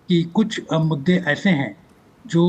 कि कुछ मुद्दे ऐसे हैं जो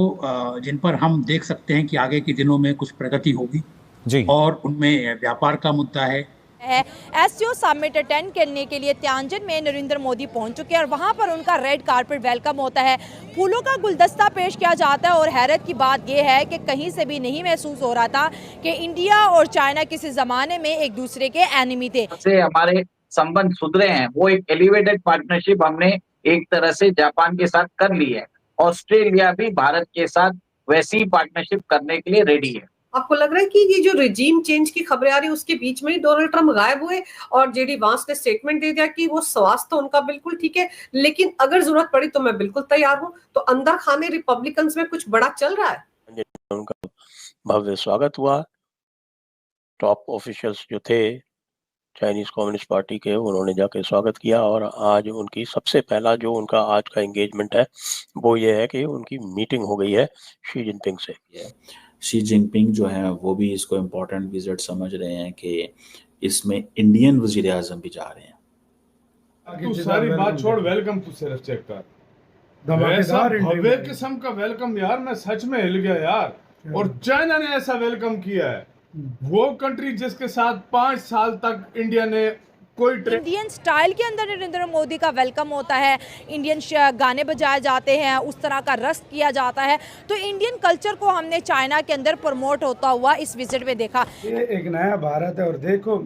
जिन पर हम देख सकते हैं कि आगे के दिनों में कुछ प्रगति होगी, जी। और उनमें व्यापार का मुद्दा है। है एससीओ समिट अटेंड करने के लिए तियानजिन में नरेंद्र मोदी पहुंच चुके हैं और वहां पर उनका रेड कारपेट वेलकम होता है, फूलों का गुलदस्ता पेश किया जाता है। और हैरत की बात यह है कि कहीं से भी नहीं महसूस हो रहा था कि इंडिया और चाइना किसी जमाने में एक दूसरे के एनिमी थे। से हमारे संबंध सुधरे हैं, वो एक एलिवेटेड पार्टनरशिप हमने एक तरह से जापान के साथ कर ली है। ऑस्ट्रेलिया भी भारत के साथ वैसी पार्टनरशिप करने के लिए रेडी है। आपको लग रहा है कि ये जो रिजीम चेंज की खबरें आ रही है उसके बीच में ही डोनाल्ड ट्रंप गायब हुए और जेडी वांस ने स्टेटमेंट दे दिया कि वो स्वास्थ्य उनका बिल्कुल ठीक है, लेकिन अगर जरूरत पड़ी तो मैं बिल्कुल तैयार हूं। तो अंदर खाने रिपब्लिकन्स में कुछ बड़ा चल रहा है। उनका भव्य स्वागत हुआ। टॉप ऑफिशियल्स जो थे चाइनीज कम्युनिस्ट पार्टी के, उन्होंने जाके स्वागत किया। और आज उनकी सबसे पहला जो उनका आज का एंगेजमेंट है वो ये है कि उनकी मीटिंग हो गई है शी जिनपिंग से। शी जिनपिंग जो है वो भी इसको इम्पोर्टेंट विजिट समझ रहे हैं कि इसमें इंडियन वजीर आजम भी जा रहे हैं। तू सारी बात छोड़, वेलकम तू सिर्फ चेक कर। ऐसा भव्य किस्म का वेलकम यार, मैं सच में हिल गया यार। और चाइना ने ऐसा वेलकम किया है, वो कंट्री जिसके साथ 5 साल तक इंडिया ने कोई इंडियन स्टाइल के अंदर नरेंद्र मोदी का वेलकम होता है, इंडियन गाने बजाए जाते हैं, उस तरह का रस्म किया जाता है। तो इंडियन कल्चर को हमने चाइना के अंदर प्रमोट होता हुआ इस विजिट में देखा। ये एक नया भारत है और देखो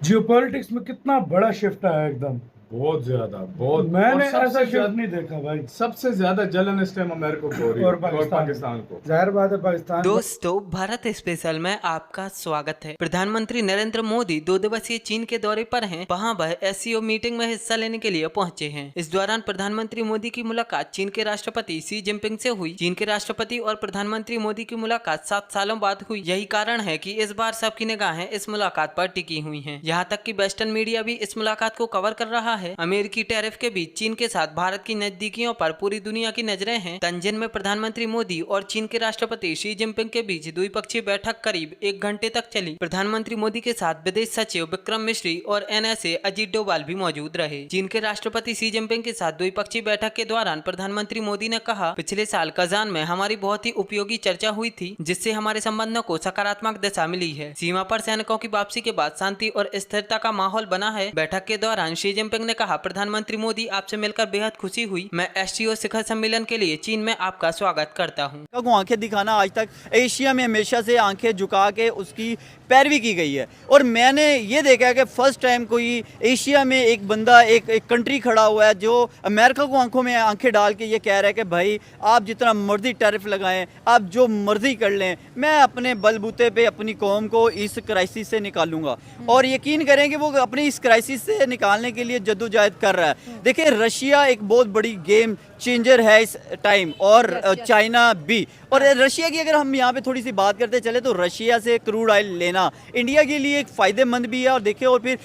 जियोपॉलिटिक्स में कितना बड़ा शिफ्ट आया एकदम, बहुत ज्यादा, बहुत। मैंने ऐसा शिफ्ट नहीं देखा भाई। सबसे ज्यादा जलन इस टाइम अमेरिका को हो रही है और पाकिस्तान को। जाहिर बात है पाकिस्तान। दोस्तों, भारत स्पेशल में आपका स्वागत है। प्रधानमंत्री नरेंद्र मोदी 2 दिवसीय चीन के दौरे पर हैं। वहां वह एससीओ मीटिंग में हिस्सा लेने के लिए पहुंचे हैं। इस दौरान प्रधानमंत्री मोदी की मुलाकात चीन के राष्ट्रपति शी जिनपिंग से हुई। चीन के राष्ट्रपति और प्रधानमंत्री मोदी की मुलाकात 7 सालों बाद हुई। यही कारण है कि इस बार सबकी निगाहें इस मुलाकात पर टिकी हुई है। यहाँ तक कि वेस्टर्न मीडिया भी इस मुलाकात को कवर कर रहा है। अमेरिकी टैरिफ के बीच चीन के साथ भारत की नजदीकियों पर पूरी दुनिया की नजरें हैं। तंजिन में प्रधानमंत्री मोदी और चीन के राष्ट्रपति शी जिनपिंग के बीच द्विपक्षीय बैठक करीब 1 घंटे तक चली। प्रधानमंत्री मोदी के साथ विदेश सचिव विक्रम मिश्री और एनएसए अजीत डोभाल भी मौजूद रहे। चीन के राष्ट्रपति शी जिनपिंग के साथ द्विपक्षीय बैठक के दौरान प्रधानमंत्री मोदी ने कहा, पिछले साल कजान में हमारी बहुत ही उपयोगी चर्चा हुई थी, जिससे हमारे संबंधों को सकारात्मक दिशा मिली है। सीमा पर सैनिकों की वापसी के बाद शांति और स्थिरता का माहौल बना है। बैठक के दौरान शी जिनपिंग ने कहा, प्रधानमंत्री मोदी आपसे मिलकर बेहद खुशी हुई। मैं एससीओ शिखर सम्मेलन के लिए चीन में आपका स्वागत करता हूं। को आंखें दिखाना आज तक एशिया में हमेशा से आंखें झुका के उसकी पैरवी की गई है। और मैंने ये देखा कि फर्स्ट टाइम कोई एशिया में एक बंदा एक कंट्री खड़ा हुआ है जो अमेरिका को आंखों में आंखें डाल के ये कह रहा है कि भाई आप जितना मर्जी टैरिफ लगाएं, आप जो मर्जी कर लें, मैं अपने बलबूते पे अपनी कौम को इस क्राइसिस से निकालूंगा। और यकीन करें कि वो अपनी इस क्राइसिस से निकालने के लिए जद्दोजहद कर रहा है। देखिए, रशिया एक बहुत बड़ी गेम चेंजर है इस टाइम, और चाइना भी। और रशिया की अगर हम यहाँ पे थोड़ी सी बात करते चले तो रशिया से क्रूड ऑयल लेना इंडिया के लिए एक फ़ायदेमंद भी है। और देखिए, और फिर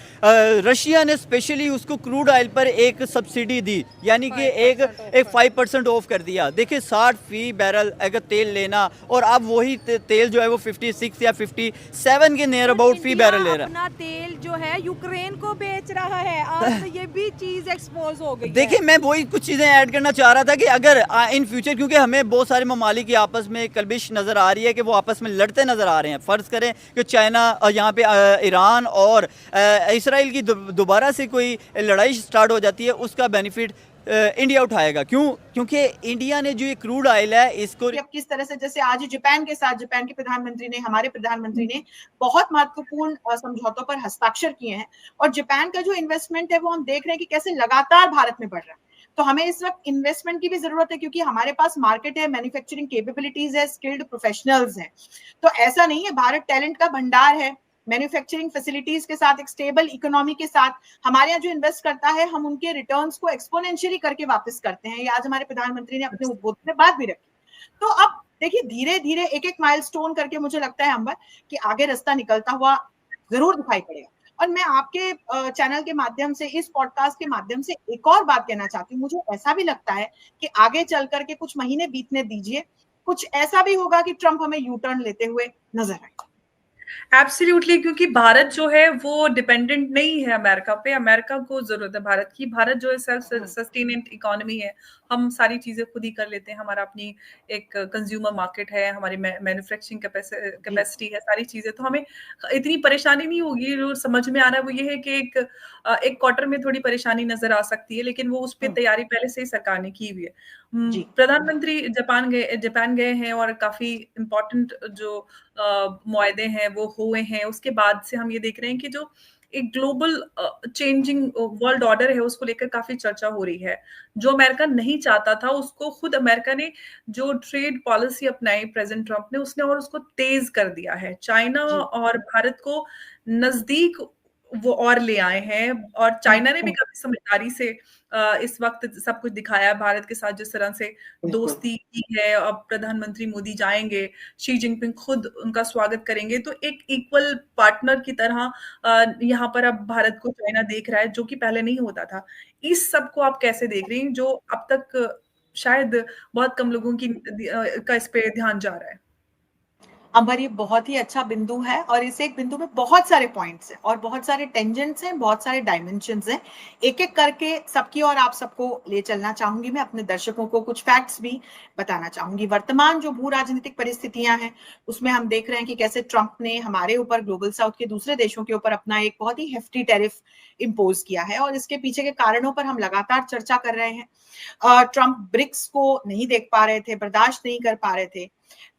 रशिया ने स्पेशली उसको क्रूड ऑयल पर एक सब्सिडी दी, यानी कि एक 5% ऑफ कर दिया। देखिए, 60 फी बैरल अगर तेल लेना, और अब वही तेल जो है वो 56 या 57 के नियर अबाउट फी बैरल ले रहा है। अपना तेल जो है यूक्रेन को बेच रहा है, आज तो ये भी चीज एक्सपोज हो गई। देखिए, मैं वही कुछ चीज़ें ऐड करना चाह रहा था कि अगर इन फ्यूचर, क्योंकि हमें बहुत सारे ममालिक की आपस में कलबिश नज़र आ रही है कि वो आपस में लड़ते नज़र आ रहे हैं। फ़र्ज़ करें कि चाइना यहाँ पे ईरान और इसराइल की दोबारा से कोई लड़ाई स्टार्ट हो जाती है, उसका बेनिफिट इंडिया उठाएगा। क्यों? क्योंकि इंडिया ने जो ये क्रूड ऑयल है इसको किस तरह से, जैसे आज जापान के साथ जापान के प्रधानमंत्री ने, हमारे प्रधानमंत्री ने बहुत महत्वपूर्ण समझौतों पर हस्ताक्षर किए हैं। और जापान का जो इन्वेस्टमेंट है वो हम देख रहे हैं कि कैसे लगातार भारत में बढ़ रहा है। तो हमें इस वक्त इन्वेस्टमेंट की भी जरूरत है, क्योंकि हमारे पास मार्केट है, मैन्युफैक्चरिंग कैपेबिलिटीज है, स्किल्ड प्रोफेशनल्स हैं। तो ऐसा नहीं है, भारत टैलेंट का भंडार है। मैन्युफैक्चरिंग फैसिलिटीज के साथ, एक स्टेबल इकोनॉमी के साथ हमारे यहाँ जो इन्वेस्ट करता है, हम उनके रिटर्न्स को एक्सपोनेंशियली करके वापस करते हैं। ये आज हमारे प्रधानमंत्री ने अपने उद्बोधन में बात भी रखी। तो अब देखिए, धीरे धीरे एक एक माइलस्टोन करके मुझे लगता है अंबर कि आगे रास्ता निकलता हुआ जरूर दिखाई पड़ेगा। और मैं आपके चैनल के माध्यम से, इस पॉडकास्ट के माध्यम से एक और बात कहना चाहती हूँ। मुझे ऐसा भी लगता है कि आगे चल करके कुछ महीने बीतने दीजिए, कुछ ऐसा भी होगा कि ट्रंप हमें यू टर्न लेते हुए नजर आए। एब्सोल्युटली, क्योंकि भारत जो है वो डिपेंडेंट नहीं है अमेरिका पे। अमेरिका को जरूरत है भारत की। भारत जो है सेल्फ सस्टेनेंट इकोनॉमी है। हम सारी चीजें खुद ही कर लेते हैं। हमारा अपनी एक कंज्यूमर मार्केट है, हमारी मैन्युफैक्चरिंग कैपेसिटी है, सारी चीजें। तो हमें इतनी परेशानी नहीं होगी। जो समझ में आ रहा है वो ये है कि एक क्वार्टर में थोड़ी परेशानी नजर आ सकती है, लेकिन वो उस पर तैयारी पहले से ही सरकार ने की हुई है। प्रधानमंत्री जापान गए हैं और काफी इम्पोर्टेंट जो मुआहदे हैं वो हुए हैं। उसके बाद से हम ये देख रहे हैं कि जो एक ग्लोबल चेंजिंग वर्ल्ड ऑर्डर है उसको लेकर काफी चर्चा हो रही है। जो अमेरिका नहीं चाहता था उसको खुद अमेरिका ने जो ट्रेड पॉलिसी अपनाई प्रेसिडेंट ट्रंप ने, उसने और उसको तेज कर दिया है। चाइना और भारत को नजदीक वो और ले आए हैं, और चाइना ने भी काफी समझदारी से इस वक्त सब कुछ दिखाया है भारत के साथ, जिस तरह से दोस्ती की है। अब प्रधानमंत्री मोदी जाएंगे, शी जिनपिंग खुद उनका स्वागत करेंगे, तो एक इक्वल पार्टनर की तरह यहाँ पर अब भारत को चाइना देख रहा है, जो कि पहले नहीं होता था। इस सब को आप कैसे देख रही हैं, जो अब तक शायद बहुत कम लोगों की का इस पे ध्यान जा रहा है? अंबर, ये बहुत ही अच्छा बिंदु है और इस एक बिंदु में बहुत सारे पॉइंट्स हैं और बहुत सारे टेंजेंट्स हैं, बहुत सारे डायमेंशंस हैं। एक एक करके सबकी और आप सबको ले चलना चाहूंगी। मैं अपने दर्शकों को कुछ फैक्ट्स भी बताना चाहूंगी। वर्तमान जो भू राजनीतिक परिस्थितियां हैं उसमें हम देख रहे हैं कि कैसे ट्रंप ने हमारे ऊपर, ग्लोबल साउथ के दूसरे देशों के ऊपर अपना एक बहुत ही हेफ्टी टैरिफ इम्पोज किया है, और इसके पीछे के कारणों पर हम लगातार चर्चा कर रहे हैं। ट्रंप ब्रिक्स को नहीं देख पा रहे थे, बर्दाश्त नहीं कर पा रहे थे।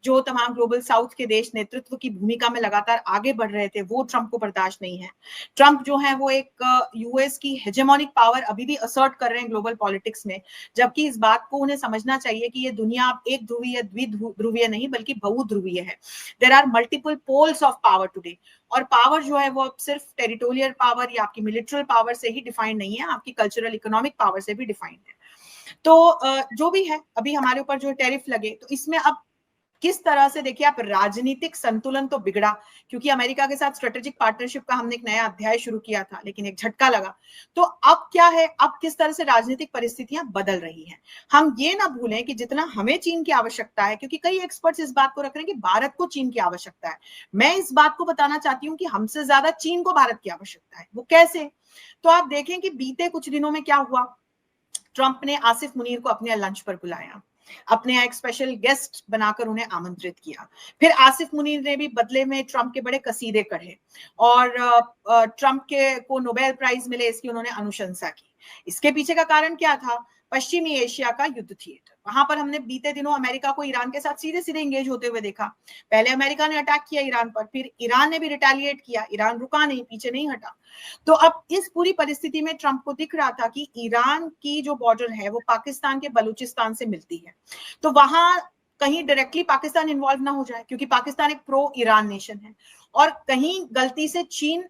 जो तमाम ग्लोबल साउथ के देश नेतृत्व की भूमिका में लगातार आगे बढ़ रहे थे, वो ट्रंप को बर्दाश्त नहीं है। ट्रंप जो है वो एक यूएस की हेजेमोनिक पावर अभी भी असर्ट कर रहे हैं ग्लोबल पॉलिटिक्स में, जबकि इस बात को उन्हें समझना चाहिए कि ये दुनिया अब एक ध्रुवीय, द्विध्रुवीय नहीं बल्कि बहुध्रुवीय है। There are multiple poles of power today, और पावर जो है वो अब सिर्फ टेरिटोरियल पावर या आपकी मिलिट्री पावर से ही डिफाइंड नहीं है, आपकी कल्चरल इकोनॉमिक पावर से भी डिफाइंड है। तो जो भी है, अभी हमारे ऊपर जो टैरिफ लगे, तो इसमें अब किस तरह से देखिए आप, राजनीतिक संतुलन तो बिगड़ा, क्योंकि अमेरिका के साथ स्ट्रेटेजिक पार्टनरशिप का हमने एक नया अध्याय शुरू किया था, लेकिन एक झटका लगा। तो अब क्या है, अब किस तरह से राजनीतिक परिस्थितियां बदल रही हैं। हम ये ना भूलें कि जितना हमें चीन की आवश्यकता है, क्योंकि कई एक्सपर्ट्स इस बात को रख रहे हैं कि भारत को चीन की आवश्यकता है, मैं इस बात को बताना चाहती हूँ कि हमसे ज्यादा चीन को भारत की आवश्यकता है। वो कैसे? तो आप देखें कि बीते कुछ दिनों में क्या हुआ। ट्रंप ने आसिफ मुनीर को अपने लंच पर बुलाया, अपने एक स्पेशल गेस्ट बनाकर उन्हें आमंत्रित किया। फिर आसिफ मुनीर ने भी बदले में ट्रंप के बड़े कसीदे कढ़े और ट्रंप के को नोबेल प्राइज मिले, इसकी उन्होंने अनुशंसा की। इसके पीछे का कारण क्या था? पश्चिमी एशिया का युद्ध थिएटर। वहां पर हमने बीते दिनों अमेरिका को ईरान के साथ सीधे सीधे इंगेज होते हुए देखा। पहले अमेरिका ने अटैक किया ईरान पर, फिर ईरान ने भी रिटेलिएट किया। ईरान रुका नहीं, पीछे नहीं हटा। तो अब इस पूरी परिस्थिति में ट्रंप को दिख रहा था कि ईरान की जो बॉर्डर है वो पाकिस्तान के बलूचिस्तान से मिलती है, तो वहां कहीं डायरेक्टली पाकिस्तान इन्वॉल्व ना हो जाए, क्योंकि पाकिस्तान एक प्रो ईरान नेशन है, और कहीं गलती से चीन